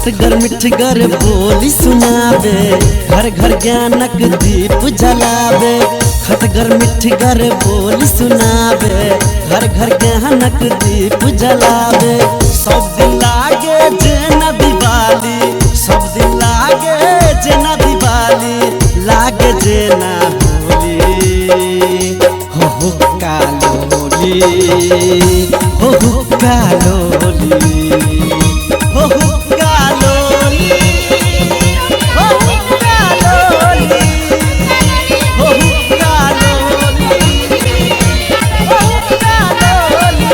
खटगर मिठगर बोली सुनावे, घर घर ज्ञानक दीप जलावे। खटगर मिठगर बोली सुनावे, घर घर ज्ञानक दीप जलावे। सब दिन लागे जेना दिवाली, सब दिन लागे जेना दिवाली, लागे जेना होली। हो कालोली, हो कालोली, हो कालोली, हो कालोली, हो कालोली, हो कालोली।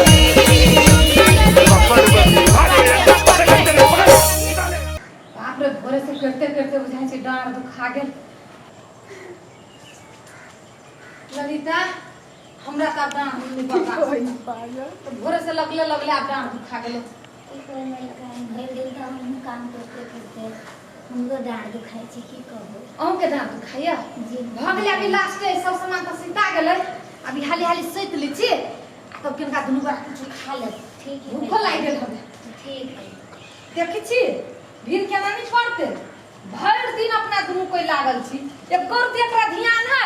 बाप रे, भोरे से करते करते बुझाई छे डाँड़ दुखा गेल। ललिता, हमरा त डाँड़ नहीं बता तो भोरे से लगले लगले आप डाँड़ दुखा गेल। काम करते करते हमको डाँड़ दुखाई छे, की कहू अहूँ के डाँड़ दुखाइया जी। भ गेलै अभी लास्ट सब सामान तो सीता गेलै, अभी हाली हाली सैत ली छी तब किनका दुनू गोरा कुछ खा ले। ठीक है, भूखो लागि गेल हमे। ठीक है। देखै छी भीड़ केना नहीं छोड़ते, भर दिन अपना दुनू कोई लागल छी। एको रुपया एकरा ध्यान है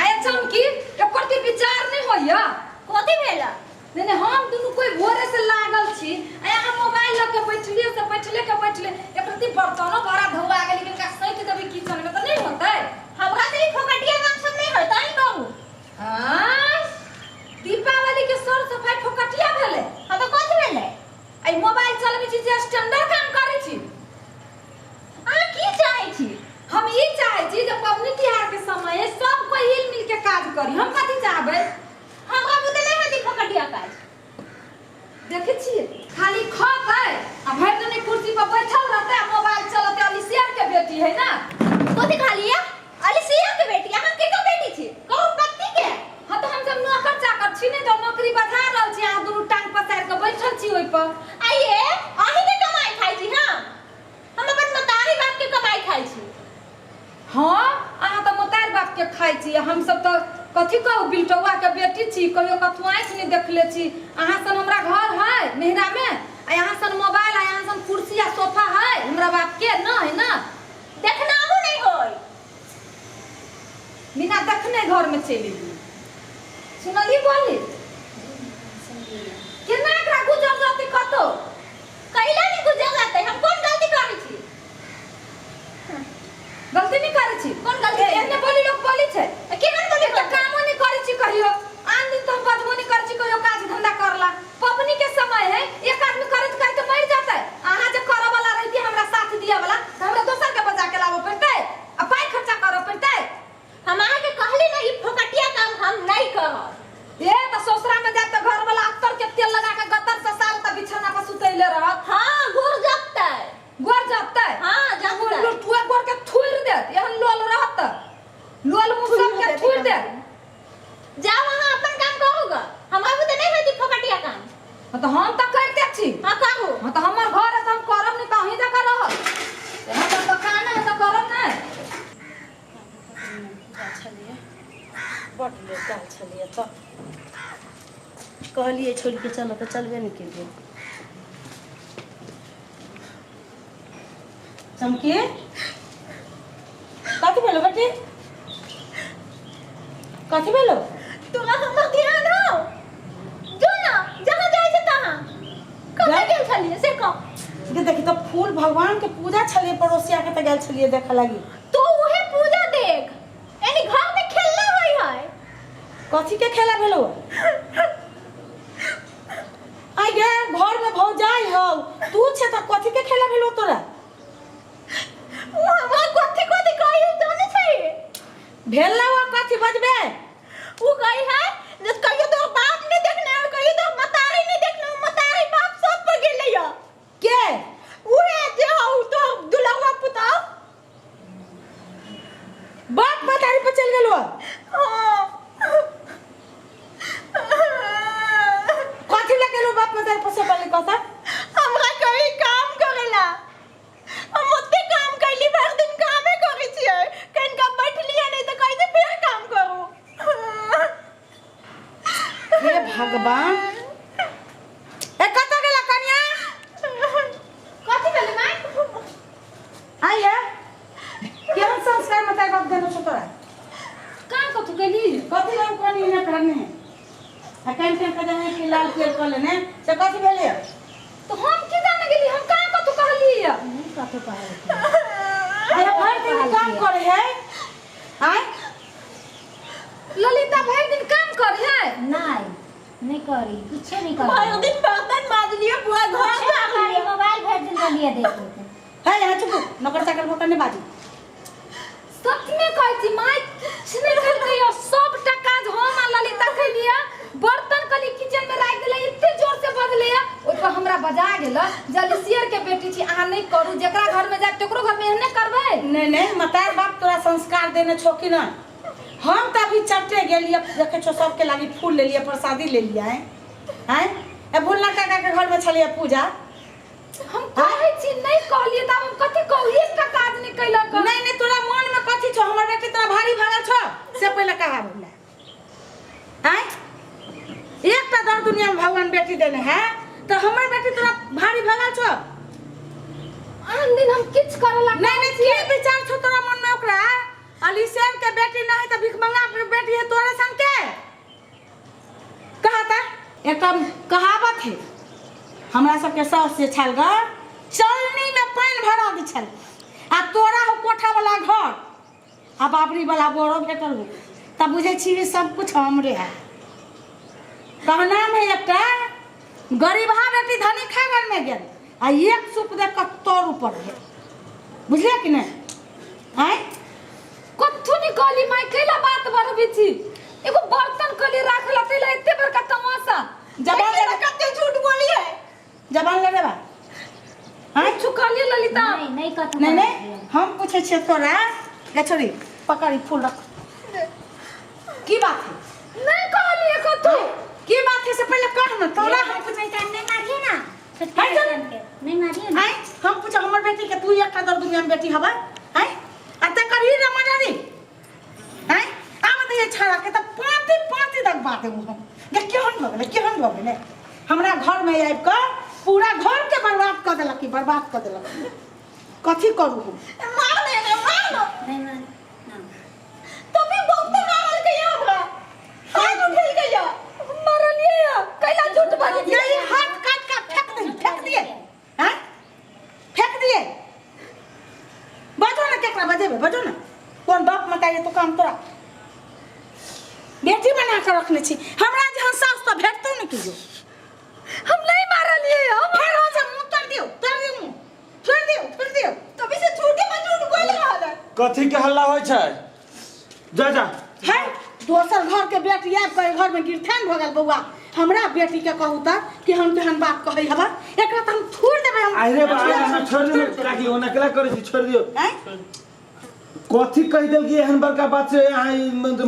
आय चमकी एको रुपया विचार नहीं होइया। कथि भेला? नहीं हम दुनू कोई भोरे से लागल छी। आ यहाँ मोबाइल लग के बैठलिए से बैठले के बैठले एक रति बर्तनो बड़ा धोआ गेल, लेकिन का सैत देबे किचन में तो नहीं होतै। हमरा से फोकटिया काम सब नहीं होता ही कहू। हां, दीपावली के सर सफाई फोकटिया भेले। हां तो कथि भेले? आई मोबाइल चलबे छी जे स्टैंडर्ड काम करै छी। आ की चाहै छी? हम ई चाहै छी जे पबनी तिहार के समय सब कोई हिल मिल के काज करी। हम कथि चाहबै? हमरा बुते नहीं होती फोकटिया काज। देखै छी खाली खबै आ भरि दिन कुर्सी पर बैठल रहतै आ मोबाइल चलतै। अली शेर के बेटी है ना। कथि खाली है? अली सिया के बेटी, हम के तो बेटी छी। कहू कथि के? हां तो हम सब नौकर चाकर छी, नहीं तो नौकरी बढ़ा रहल छी। आ दुनू टांग पसार के बैठल छी ओइ पर। आइए अही के कमाई खाई छी। हां हम अपन मतारी बाप के कमाई खाई छी। हां अहाँ तो मोतार बाप के खाई छी, हम सब तो कथि कहू बिलटौआ के बेटी छी। कहियो कथु आँख नहीं देखले छी। अहाँ सन हमरा घर है मेहरा में, आ यहाँ सन मोबाइल, आ यहाँ सन कुर्सी आ सोफा है हमरा बाप के ना है ना। देखना हो नहीं होई। बिना देखने घर में चली सुनली बोली केना एकरा गुजर जाती कतो। कैला नहीं गुजर जाते, हम कौन गलती करी छी? गलती नहीं करे छी। कौन गलती? एने बोली लोग बोली छै केना गलती तो कामो नहीं करे छी। कहियो आन दिन तो हम बदबो नहीं करे छी, कहियो काज धंधा करला। पबनी के समय है, एक आदमी करत करत मर जाता है। अहाँ जे करे वाला रहती हमरा साथ दिया वाला, तो हमरा दोसर के बजा के लाबो पड़तै आ पाई खर्चा करो पड़तै। हम आहा के कहली ना ई फोकटिया काम हम नहीं करब। ए त ससुरा में जात त घर वाला अत्तर के तेल लगा के गतर से साल त बिछौना पर सुतैले रहत। हां गोर जपतै। गोर जपतै। हां जपतै। लुटुआ गोर के थुर देत, एहन लोल रहत लोल मुंह सब के थुर देत। जाओ वहां अपन काम करूगा, हमरा बुते नहीं होती फोकटिया काम। हां त हम त करते छी। हां करू। हां त हमर घर है त हम करब नहीं, कहीं जगह रहत। हमरा दुकान है त करब नहीं। छलिए बड़ ले गाल छलिए तो कहलिए छोड़ के चलो तो चलबे नहीं केलिए। चमकी कथि भेलो बेटी? कथि भेलो? तोरा हमर ध्यान हो जो ना जहां जाय छै तहां कहां गेल छलिए से कह। के देखी तो फूल भगवान के पूजा छलिए, पड़ोसिया के त गेल छलिए देख लगी। तो उहे पूजा देख, एनी घर में खेलना होई है। कथि के खेला भेलो? आई गे घर में भौजाई हो तू छे त कथि के खेला भेलो तोरा? ओ हमरा कथि कथि कहि जाने छै भेला वा कथि बजबे? वो कही है जे कहियो तो बाप ने देखने और कहियो तो मतारी ने देखने, मतारी बाप सब पर गेले या के उहे जे हो तो दुलवा पुता बाप मतारी पे चल गेलो। हां कथि लगे लो बाप मतारी पे से बोले कथा? हमरा कहीं काम करेला, हम ओते काम कैली भर दिन कामे करै छियै, कहीं का बैठलिए नहीं तो कैसे फिर काम करू। हे भगवान ए कत गेला कन्या? कथि भेले माय? आइए केहन संस्कार मतार बाप देनो छ तोरा का कथु केली कथी लग कोनी ने करने है आ कान के कदम है कि लाल तेल कर लेने से कथी भेले तो हम की जाने गेली हम का कथु कहली कथु कहै अरे भर दिन काम करे है आय ललिता भाई दिन काम करे है नहीं करी कुछ नहीं भाई करी दिन बर्तन माज लियो बुआ घर हमारे मोबाइल भेज दिन के लिए देखो है यहाँ चुप नौकर चाकर भोकने बाजी सच में कहै छी माय किछ नहीं करते हो सब टका हम आ ललिता खैलिया बर्तन कली किचन में राख देले इतने जोर से बजले ओइ पर हमरा बजा गेल जलसियर के बेटी छी अहाँ नहीं करू जेकरा घर में जाए तकरो घर में एहने करबै नहीं मतार बाप तोरा संस्कार देने छो कि ना हम त अभी चट्टे गेलिए देखे छो सबके लागी फूल ले लिए प्रसादी ले लिया हैं ए भुल्ला काका के घर में छलिए पूजा हम कहै छी नहीं कहलिए त हम कथि कहू एक का काज नहीं कैलक नहीं तोरा मन में कथी छो हमर बेटी तोरा भारी भागल छो से पहले कहा बोला हैं एक ता दर दुनिया में भगवान बेटी देने है तो हमर बेटी तोरा भारी भागल छो आन दिन हम किछ करला नहीं की विचार छो तोरा मन में ओकरा अलीसेन के बेटी नहीं तो भिखमंगा के बेटी है तोरे सन के कहता एक कहावत है हमरा सबके सास से छल ग चलनी में पानी भरा दी छल आ तोरा हो कोठा वाला घर आ बाबरी वाला बोरो भेटल हो तब बुझे छी सब कुछ हमरे है कहना में एकटा गरीबहा बेटी धनी खा घर में गेल आ एक सूप दे के तोर ऊपर है बुझलिए कि नहीं हैं कथु नहीं कहली माय कैला बात बरबी छी एगो बर्तन कली राखला तेला एते बड़का तमाशा जबान ले कते झूठ बोली है जबान ले रे बा हां चुकाली ललिता नहीं कथु नहीं हम पूछे छे तोरा ले छोरी पकड़ी फूल रख की बात है नहीं कहली कथु की बात है से पहले कह ना तोरा हम कुछ नहीं मारिए ना नहीं मारिए हैं हम पूछ हमर बेटी के तू एक दर दुनिया में बेटी हवा हैं अते करी रे मनारी हैं आम दे छाड़ा के त पाती तक बात है हम ये केहन हो गेले हमरा घर में आइब के पूरा घर के बर्बाद कर देलक की बर्बाद कर देलक कथी करू हम मार नहीं मार तो भी बहुत मारल के हमरा हाथ उठल के या मारलिए कैला झूठ बाजी नहीं हाथ काट के फेंक दिए हैं फेंक दिए बजो ना केकरा बजेबे बजो ना कौन बाप मताए तो काम तोरा बेटी बना के रखने छी हमरा जहां सास तो भेटतो न कियो हम नहीं मारलिए हम फेर हो जा मुंह तर दियो मुंह छोड़ दियो तभी से झूठे में झूठ बोल रहल है कथी के हल्ला होय छै जा है दोसर घर के बेटी आब के घर में गिरथान भ गेल बौआ हमरा बेटी के कहू त कि हम केहन बात कहै हवा एकरा त हम छोड़ देबै हम अरे बा छोड़ दियो काकी ओना केला करै छी छोड़ दियो हैं कथी कह देल कि एहन बड़का बात से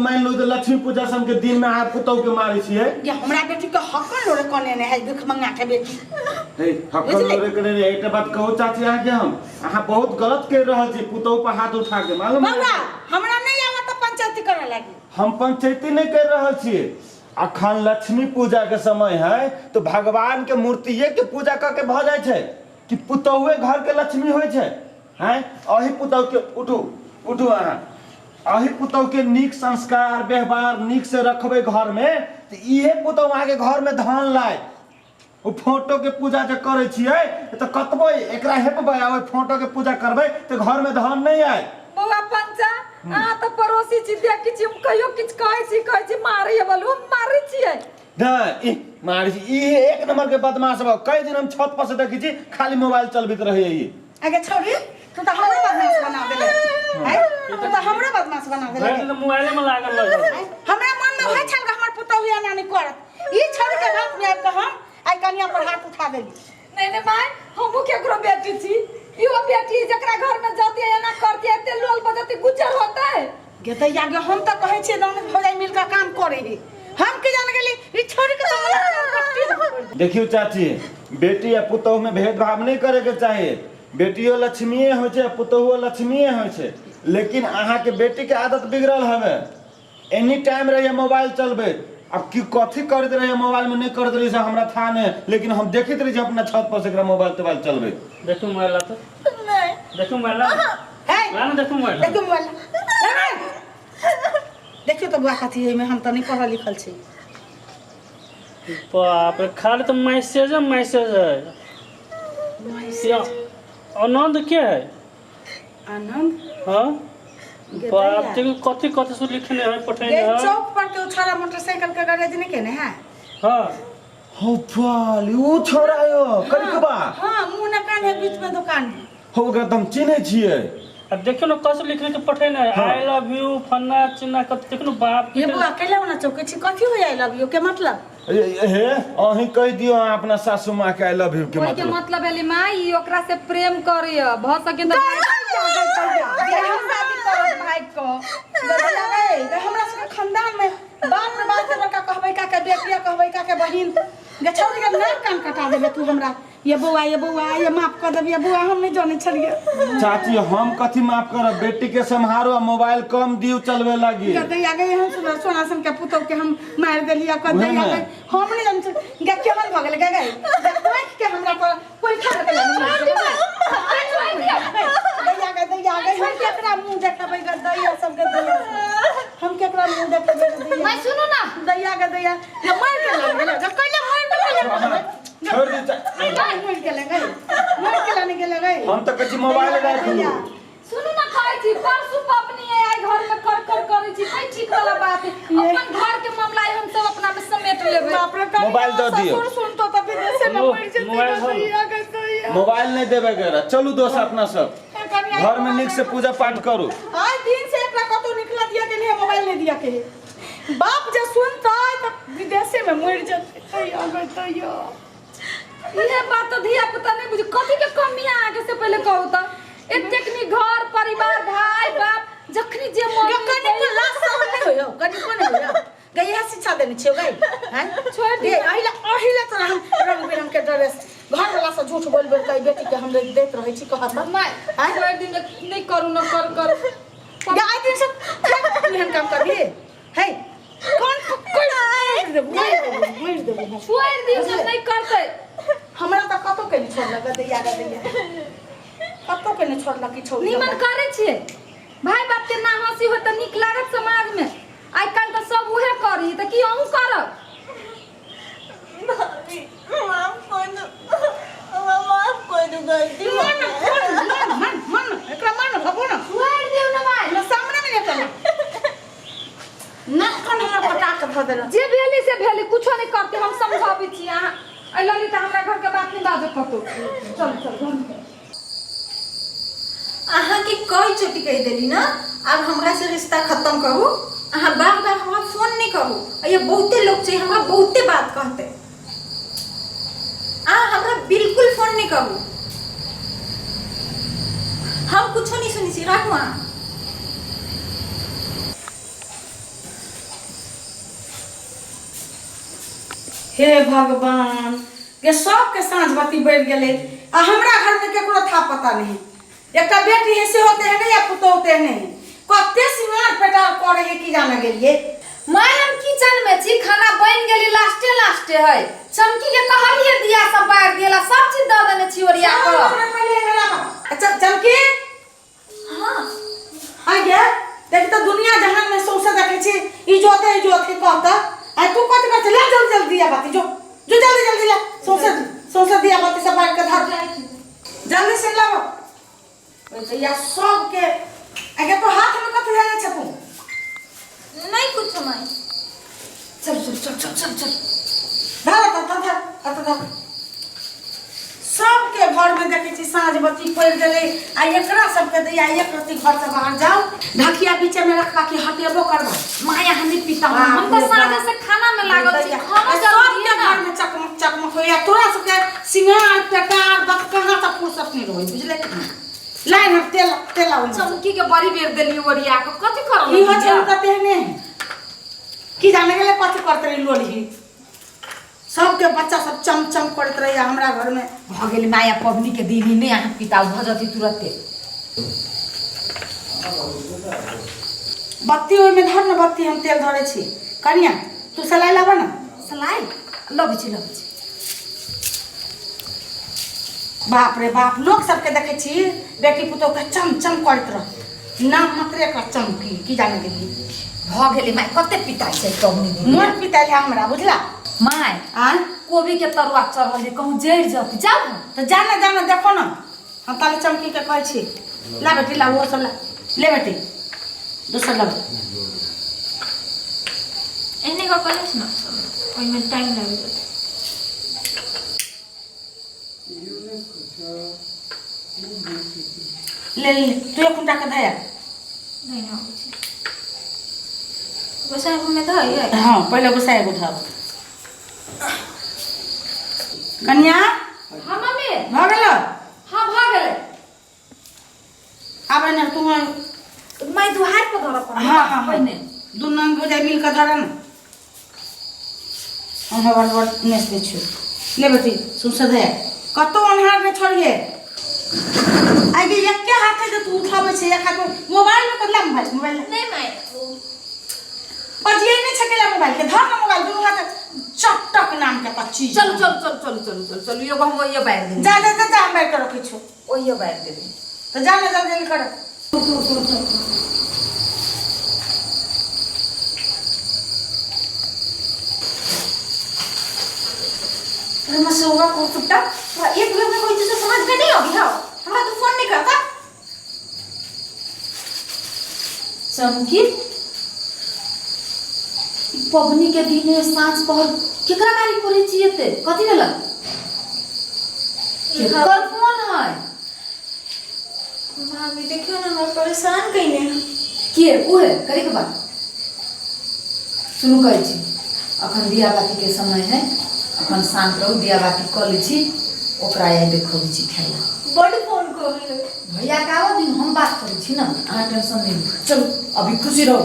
मान लो तो लक्ष्मी पूजा सम के दिन में आप पुतौ के मारै छियै ये हमरा बेटी के हकन लोरे कने ने है दुख मंगा के बेटी हे हकल लोरे कने ने एकटा बात कहू चाची अहाँ के हम अहाँ बहुत गलत कह रहल छी पुतौ पर हाथ उठा के मालूम बौआ हमरा नहीं आवा त पंचायती करे लागी हम पंचायती नहीं कर रहल छी अखन लक्ष्मी पूजा के समय है तो भगवान के मूर्तिये के पूजा क के भ जाय छै कि पुतौए घर के लक्ष्मी होय छै हैं अही पुतौ के उठू अहाँ अही पुतौ के नीक संस्कार व्यवहार नीक से रखबे घर में तो इहे पुतौ अहाँ के घर में धन लाय ओ फोटो के पूजा जे करे छियै तो कतबो एकरा हेपबै आ फोटो के पूजा करबै तो घर में धन नहीं आय बौआ पंचा आ तो पड़ोसी छी देखि छी हम कहियो किछ कहै छी मारै बोलू हम मारै छियै ई मारै छी ई एक नंबर के बदमाश बा कई दिन हम छत पर से देखि छी खाली मोबाइल चलबैत रहै ई आगे छोड़ी तू तो हमरा बदमाश बना देले हैं तू तो हमरा बदमाश बना देले तो मोबाइल में लागल रह हमरा मन में होय छल हमर पुतौहिया नानी करत ई छोड़ के बात में आब के हम आई कन्या पर हाथ उठा देली नहीं माय हम केकरो बेटी छी इहो बेटी जकरा घर में जाती है ना करती है ते लोल बजती गुजर होता है गेतै आगे हम त कहै छियै ननद भौजाई मिल के काम करे है हम के जान गेली ई छोड़ के तो देखियो चाची बेटी या पुतौह में भेदभाव नहीं करे के चाहिए बेटियो लक्ष्मीए होय छै पुतौहो लक्ष्मीए होय छै लेकिन अहाँ के बेटी के आदत बिगड़ल हवे एनी टाइम रहिए मोबाइल चलबे अब की कथी करते रहिए मोबाइल में नहीं करते रहिए हमरा था नहीं लेकिन हम देखित रहिए अपना छत पर से मोबाइल चलबे देखो मोबाइल तो नहीं देखो मोबाइल है देखो मोबाइल देखियो मोबाइल देखियो तो बुआ कथी है में हम तो नहीं पढ़ल लिखल छी बाप रे खाली तो मैसेज है ये आनंद क्या है आनंद हाँ गे बाप दैया। देखो कथी कथी से लिखने है पठने ये है चौक पर के छोरा मोटरसाइकिल के गैरेज नहीं केने है हाँ हो पाली वो छोरा यो करिकबा हाँ मुंह न कान है बीच में दुकान है हो गए तुम चिन्हे छिए अब देखियो ना कैसे लिखने के पठने है हाँ। आई लव यू फन्ना चिन्ना कथी देखो ना बाप ये बुआ अकेला होना चौके छी कथी हो आई लव यू के मतलब हे अही कह दियो अपना सासू माँ के आई लव यू के कोई के मतलब मतलब है माई ओकरा से प्रेम करिय भ सके तो बियाह शादी करत भाई को गलतिया गई गे हमरा सबके खानदान में बाप रे बाप के बड़का कहबै का के बेटिया कहबै का के बहिन गे छौरी के नाक कान कटा देबे तू हमरा ये बुआ ये माफ कर देबे बुआ हम नहीं जाने छलिए चाची हम कथी माफ करब बेटी के संहारो मोबाइल कम दियो चलवे लगी के दैया गए हम सुन सोना सन के पुतौ के हम मार देलिया कर उहे दैया ने। गए हम नहीं जाने गे केमन भ गेल गे गए देख के हमरा पर कोई खा के दैया गए हम केकरा मुंह देखबै गे दैया सब के दैया हम केकरा मुंह देखबै गे दैया मैं सुनो ना दैया गे दैया ये मार के लग गेल गे कइले मार छोड़ दी मार के लग गई मार के लाने के लग गई हम तो कच्ची मोबाइल रख लू सुनो ना खाई थी परसु पपनी है आई घर में कर करै छी कोई ठीक वाला बात है अपन घर के मामला है हम सब अपना में समेट लेबै बाप रे कनिया मोबाइल दो दियो। ससुर सुनतो त विदेश में लो, मर जेतै मोबाइल दो। दैया गे दैया मोबाइल नहीं देवे गेरा चलू दोस्त अपना सब घर में निक से पूजा पाठ करू आज दिन से एकरा कतो निकला दिया के लिए मोबाइल नहीं दिया के बाप जे सुनता त विदेश में मर जेतै दैया गे दैया ये बात तो धिया पुता नहीं बुझ कथी के कमी है आगे से पहले कहू त एतेक नी घर परिवार भाई बाप जखनी जे गे मन कनी को लाश सब नहीं होयो कनी को नहीं होयो गैया शिक्षा देनी छियो गई हैं छोड़ दे अहिला तो हम रंग बिरंग के ड्रेस घर वाला से झूठ बोल बोल के बेटी के हम देत रहे छी कहत मैं कोई दिन नहीं करू न कर गाय दिन से निहन काम कर दिए है कौन कोई मार देबो छोड़ दी सब नहीं करते हमरा त कतो के नहीं छोड़ लगा दैया गे दैया कतो के नहीं छोड़ लगी छोड़ निमन करे छिए भाई बाप के ना हंसी हो त निक लागत समाज में आई काल त सब उहे करी त की अहू करब भाभी माफ कर दो गलती हो गई। मन एकरा मन भगो ना छोड़ दियो न भाई ना सामने में लेकर ना कन हमरा पटा के भ देला जे भेली से भेली कुछो नहीं करते हम समझाबी छी अहाँ आई ललिता हमरा घर के बात नहीं बाजो कतो चल घर में अहाँ के कई चोटी कह देली ना अब हमरा से रिश्ता खत्म करू अहाँ बार बार हमरा फोन नहीं करू और ये बहुते लोग चाहिए हमरा बहुते बात कहते हमरा बिल्कुल फोन नहीं करू हम कुछ नहीं सुनी सी राखू अहाँ हे भगवान ये सब के साँझ बत्ती बढ़ गेले आ हमरा घर में केकरो था पता नहीं एकटा बेटी है से होते है नहीं या पुतो होते है नहीं कते सिंगार पेटा करे है की जाने गेलिए मैं हम किचन में छी खाना बन गेली लास्टे है चमकी के कहलिए दिया सब बार दिला सब चीज द देने छी ओरिया कर अच्छा चमकी हाँ आ गया देख तो दुनिया जहान में सौसे देखे छी इज्जत के कहता आ तू कत कर ले जल्दी दिया बाती जो जल्दी ले सौसे दिया बाती सब बार के धर जल्दी से लाओ भैया सब के आगे तो हाथ में कत जाने छ तू नहीं कुछ माई चल धर सबके घर में देखे छी साँझ बत्ती पड़ गेले आ एकरा सबके दैया एक रति घर से बाहर जाओ ढकिया बीचे में रखबा के हटेबो करबा माया हनी पिता हम तो सादे से खाना में लागल छी खाना जरूरी है घर में चकमक होया तोरा सबके सिंगार पेटार बक कहां तक फुर्सत नहीं रही बुझले लाइन हम तेल आउन चमकी के बड़ी बेर देली ओरिया के कथि करब ई हो जनता तेहने की जाने गेले कथि करत रही लोली सबके बच्चा सब चमचम करत रही हमरा घर में भ गेली माया पबनी के दिन ही नहीं अहाँ पिता भजती तुरंते बत्ती ओइ में धर न बत्ती हम तेल धरे छी कनिया तू सलाई लाबा ना सलाई लबी छी बाप रे बाप लोग सबके देखे छी बेटी पुतोह के चमचम करत रह नाम मकरे का चमकी की जाने गेली भ गेली माय कते पिटाई छै तबनी मोर पिताई हमरा बुझला माय आन कोबी के तरुआ चढ़ल कहूँ जड़ जाती जाओ तो जाना जाना देखो ना हम ताले चमकी के कहै छी ला बेटी ला वो सब ला ले बेटी दूसरा ला एने का कॉलेज ना कोई में टाइम लगेगा ले ले तू एक घंटा का दया नहीं ना गोसाई में तो है हाँ पहले गुस्सा उठाओ कन्या हाँ मम्मी भ गेल हाँ भ गेलै आबे ना तू मैं दुहार पर धरब हाँ हाँ पहिने दुनू बुझाइ मिल के धरन हम बड़ नेस दे छु ले बेटी सुन दे कतो अनहार में छोड़िए आई गे एक हाथ से तू उठावे छे एक हाथ मोबाइल में कदला मोबाइल नहीं मैं और ये नहीं छकेला मोबाइल के धर ना मोबाइल दोनों हाथ चटक नाम के पच्ची चलो चलो चलो चलो चलो चलो चलो ये हम ये बैठ दे जा जा जा जा हम बैठ कर रखी छु ओ ये बैठ दे तो जा ना जल्दी कर अरे मैं सोगा को फुट्टा एक बार में कोई चीज समझ में नहीं आवी हां हमरा तो फोन नहीं करता चमकी पबनी के दिन सांझ पहर केकरा गाड़ी करे छिए ते कथि भेल केकर फोन है भाभी देखियो ना मैं परेशान कइने के उहे करे के बात सुनु कहै छी अखन दिया बाती के समय है अखन शांत रहू दिया बाती कर लै छी ओकरा आइ देखबै छी खाइला बड़ फोन कर ले भैया का दिन हम बात करै छी ना अहाँ टेंशन नहीं चलो अभी खुशी रहो